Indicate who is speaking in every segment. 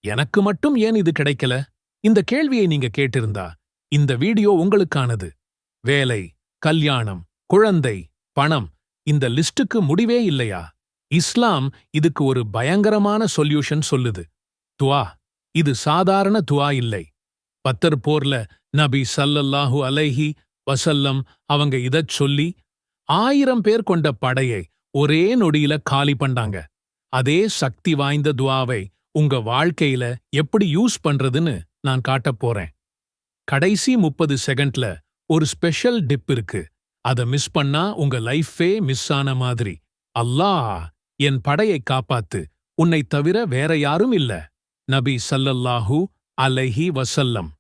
Speaker 1: எனக்கு மட்டும் ஏன் இது கிடைக்கல? இந்த கேள்வியை நீங்க கேட்டிருந்தா இந்த வீடியோ உங்களுக்கானது. வேலை, கல்யாணம், குழந்தை, பணம், இந்த லிஸ்டுக்கு முடிவே இல்லையா? இஸ்லாம் இதுக்கு ஒரு பயங்கரமான சொல்யூஷன் சொல்லுது. துஆ. இது சாதாரண துஆ இல்லை. பத்தர் போர்ல நபி ஸல்லல்லாஹு அலைஹி வஸல்லம் அவங்க இதச் சொல்லி 1000 பேர் கொண்ட படையை ஒரே நொடியில காலி பண்ணாங்க. அதே சக்தி வாய்ந்த துஆவை உங்க வாழ்க்கையில எப்படி யூஸ் பண்றதுன்னு நான் காட்டப் போறேன். கடைசி 30 செகண்ட்ல ஒரு ஸ்பெஷல் டிப் இருக்கு. அத மிஸ் பண்ணா உங்க லைஃபே மிஸ் ஆன மாதிரி. அல்லாஹ், என் படையை காப்பாத்து, உன்னைத் தவிர வேற யாரும் இல்ல. நபி ஸல்லல்லாஹு அலைஹி வஸல்லம்.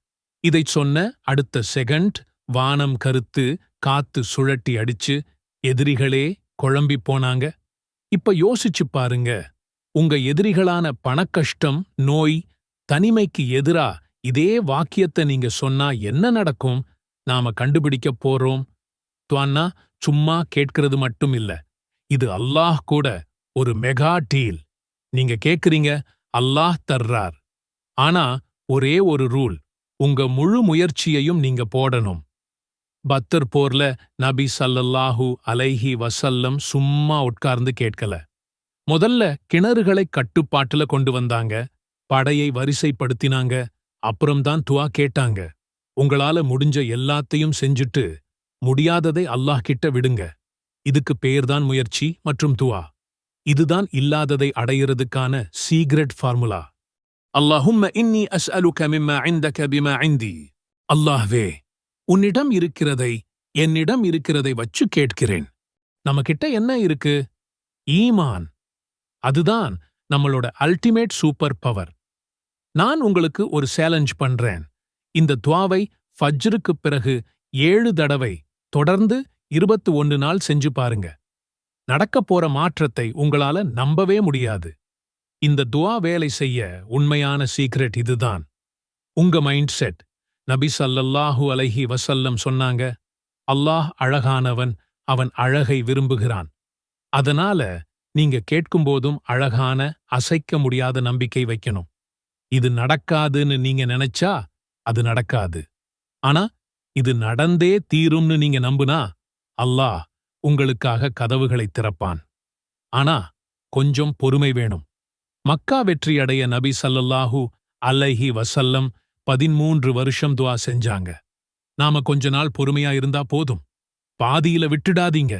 Speaker 1: இதைச் சொன்ன அடுத்த செகண்ட் வானம் கருத்து, காத்து சுழட்டி அடிச்சு எதிரிகளே குழம்பிப் போனாங்க. இப்ப யோசிச்சு பாருங்க, உங்க எதிரிகளான பணக்கஷ்டம், நோய், தனிமைக்கு எதிரா இதே வாக்கியத்தை நீங்க சொன்னா என்ன நடக்கும்? நாம கண்டுபிடிக்கப் போறோம். துஆன்னா சும்மா கேட்கிறது மட்டும் இல்ல, இது அல்லாஹ் கூட ஒரு மெகா டீல். நீங்க கேக்குறீங்க, அல்லாஹ் தர்றார். ஆனா ஒரே ஒரு ரூல், உங்க முழு முயற்சியையும் நீங்க போடணும். பத்ர் போர்ல நபி ஸல்லல்லாஹு அலைஹி வஸல்லம் சும்மா உட்கார்ந்து கேட்கல. முதல்ல கிணறுகளை கட்டுப்பாட்டுல கொண்டு வந்தாங்க, படையை வரிசைப்படுத்தினாங்க, அப்புறம்தான் துஆ கேட்டாங்க. உங்களால முடிஞ்ச எல்லாத்தையும் செஞ்சுட்டு முடியாததை அல்லாஹ் கிட்ட விடுங்க. இதுக்கு பேர்தான் முயற்சி மற்றும் துஆ. இதுதான் இல்லாததை அடையிறதுக்கான சீக்ரெட் ஃபார்முலா. அல்லாஹும்ம இன்னி அஸ்அலுக மிம்மா இந்தக பிமா இந்தி. அல்லாஹ்வே, உன்னிடம் இருக்கிறதை என்னிடம் இருக்கிறதை வச்சு கேட்கிறேன். நம்மகிட்ட என்ன இருக்கு? ஈமான். அதுதான் நம்மளோட அல்டிமேட் சூப்பர் பவர். நான் உங்களுக்கு ஒரு சேலஞ்ச் பண்றேன். இந்த துஆவை ஃபஜ்ருக்கு பிறகு 7 தடவை தொடர்ந்து 21 நாள் செஞ்சு பாருங்க. நடக்கப் போற மாற்றத்தை உங்களால நம்பவே முடியாது. இந்த துஆ வேலை செய்ய உண்மையான சீக்ரெட் இதுதான். உங்க மைண்ட் செட். நபி ஸல்லல்லாஹு அலைஹி வஸல்லம் சொன்னாங்க, அல்லாஹ் அழகானவன், அவன் அழகை விரும்புகிறான். அதனால நீங்க கேட்கும்போதும் அழகான, அசைக்க முடியாத நம்பிக்கை வைக்கணும். இது நடக்காதுன்னு நீங்க நினைச்சா அது நடக்காது. ஆனா இது நடந்தே தீரும்னு நீங்க நம்புனா அல்லாஹ் உங்களுக்காக கதவுகளை திறப்பான். ஆனா கொஞ்சம் பொறுமை வேணும். மக்கா வெற்றியடைய நபி ஸல்லல்லாஹு அலைஹி வஸல்லம் 13 வருஷம் துஆ செஞ்சாங்க. நாம கொஞ்ச நாள் பொறுமையா இருந்தா போதும். பாதியில விட்டுடாதீங்க.